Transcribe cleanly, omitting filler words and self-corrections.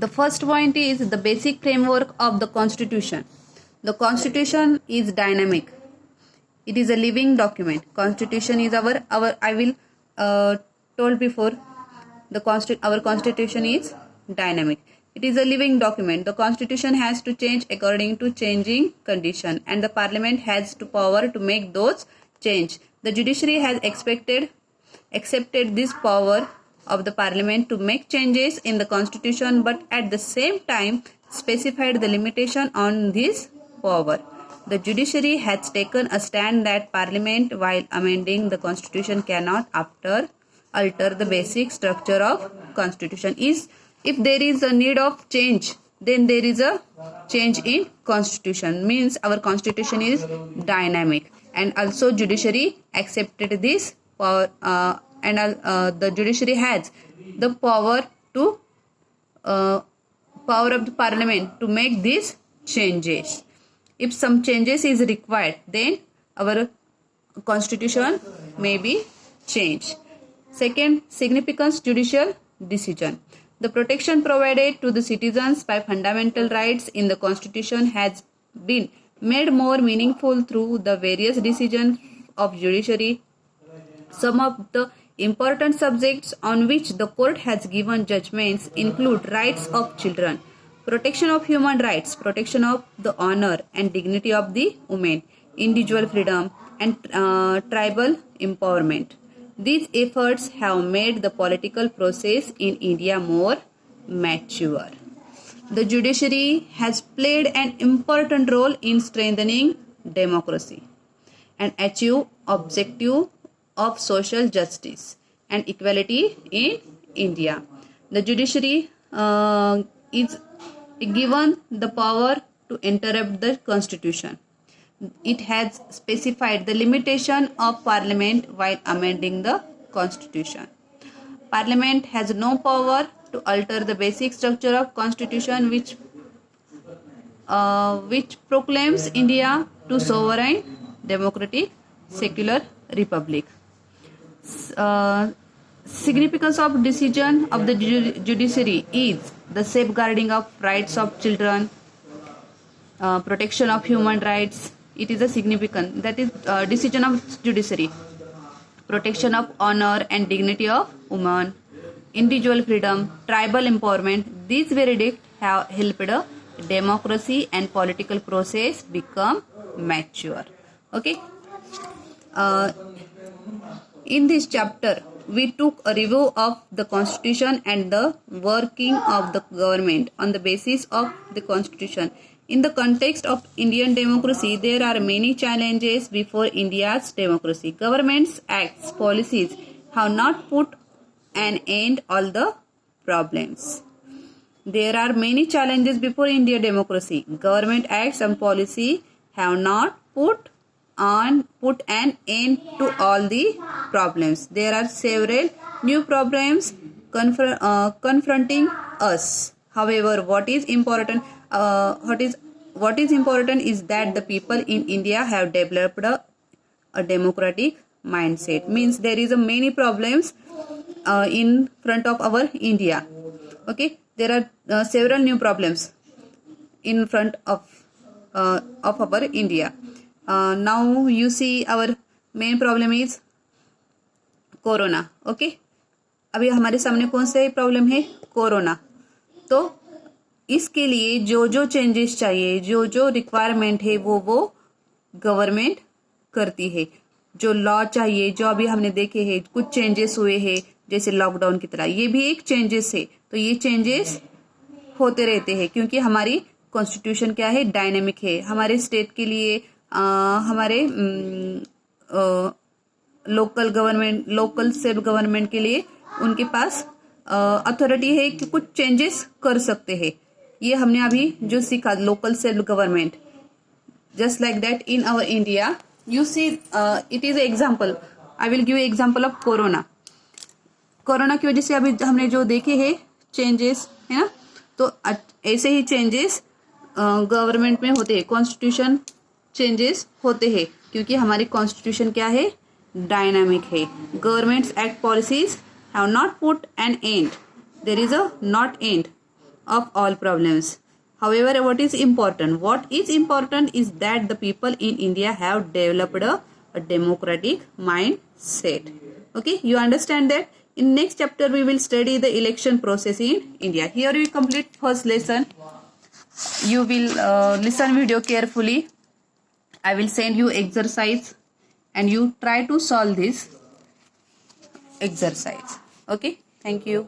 The first point is the basic framework of the Constitution. The Constitution is dynamic. It is a living document. Constitution is our I will told before our Constitution is dynamic. It is a living document. The Constitution has to change according to changing condition, and the Parliament has to power to make those change. The judiciary has accepted this power of the Parliament to make changes in the Constitution, but at the same time specified the limitation on this power. The judiciary has taken a stand that Parliament, while amending the Constitution, cannot alter the basic structure of Constitution. If there is a need of change, then there is a change in Constitution. Means our Constitution is dynamic, and also judiciary accepted this power, and the judiciary has the power of the Parliament to make these changes. If some changes is required, then our Constitution may be changed. Second, significance judicial decision. The protection provided to the citizens by fundamental rights in the Constitution has been made more meaningful through the various decisions of judiciary. Some of the important subjects on which the court has given judgments include rights of children, protection of human rights, protection of the honor and dignity of the women, individual freedom, and tribal empowerment. These efforts have made the political process in India more mature. The judiciary has played an important role in strengthening democracy and achieve objective of social justice and equality in India. The judiciary is given the power to interrupt the Constitution. It has specified the limitation of Parliament while amending the Constitution. Parliament has no power to alter the basic structure of Constitution, which proclaims India to sovereign, democratic, secular republic. Significance of decision of the judiciary is the safeguarding of rights of children, protection of human rights. It is a significant, that is decision of judiciary. Protection of honor and dignity of women, individual freedom, tribal empowerment. These verdicts have helped democracy and political process become mature. Okay. In this chapter, we took a review of the Constitution and the working of the government on the basis of the Constitution. In the context of Indian democracy, there are many challenges before India's democracy. Governments, acts, policies have not put an end all the problems. There are many challenges before Indian democracy. Government acts and policy have not put an end to all the problems. There are several new problems confronting us. However, what is important is that the people in India have developed a democratic mindset. Means there is a many problems in front of our India. Okay, there are several new problems in front of our India. Now you see our main problem is corona. Okay, अभी हमारे सामने कौन सा problem है? Corona. तो इसके लिए जो जो चेंजेस चाहिए, जो जो रिक्वायरमेंट है वो गवर्नमेंट करती है. जो लॉ चाहिए, जो अभी हमने देखे हैं कुछ चेंजेस हुए हैं जैसे लॉकडाउन की तरह, ये भी एक चेंजेस है. तो ये चेंजेस होते रहते हैं क्योंकि हमारी कॉन्स्टिट्यूशन क्या है? डायनेमिक है. हमारे स्टेट के लिए हमारे लोकल सेल्फ गवर्नमेंट के लिए उनके पास अथॉरिटी है कि कुछ चेंजेस कर सकते हैं. ये हमने अभी जो सीखा, local self government. Just like that in our India you see it is example. I will give example of corona. Corona की वजह से अभी हमने जो देखे हैं चेंजेस, है ना, तो ऐसे ही चेंजेस गवर्नमेंट में होते हैं. कॉन्स्टिट्यूशन चेंजेस होते हैं क्योंकि हमारी कॉन्स्टिट्यूशन क्या है? डायनामिक है. Governments act policies have not put an end. There is a not end. of all problems. However, what is important? What is important is that the people in India have developed a democratic mindset. Okay, you understand that? In next chapter, we will study the election process in India. Here we complete first lesson. You will listen video carefully. I will send you exercise and you try to solve this exercise. Okay, thank you.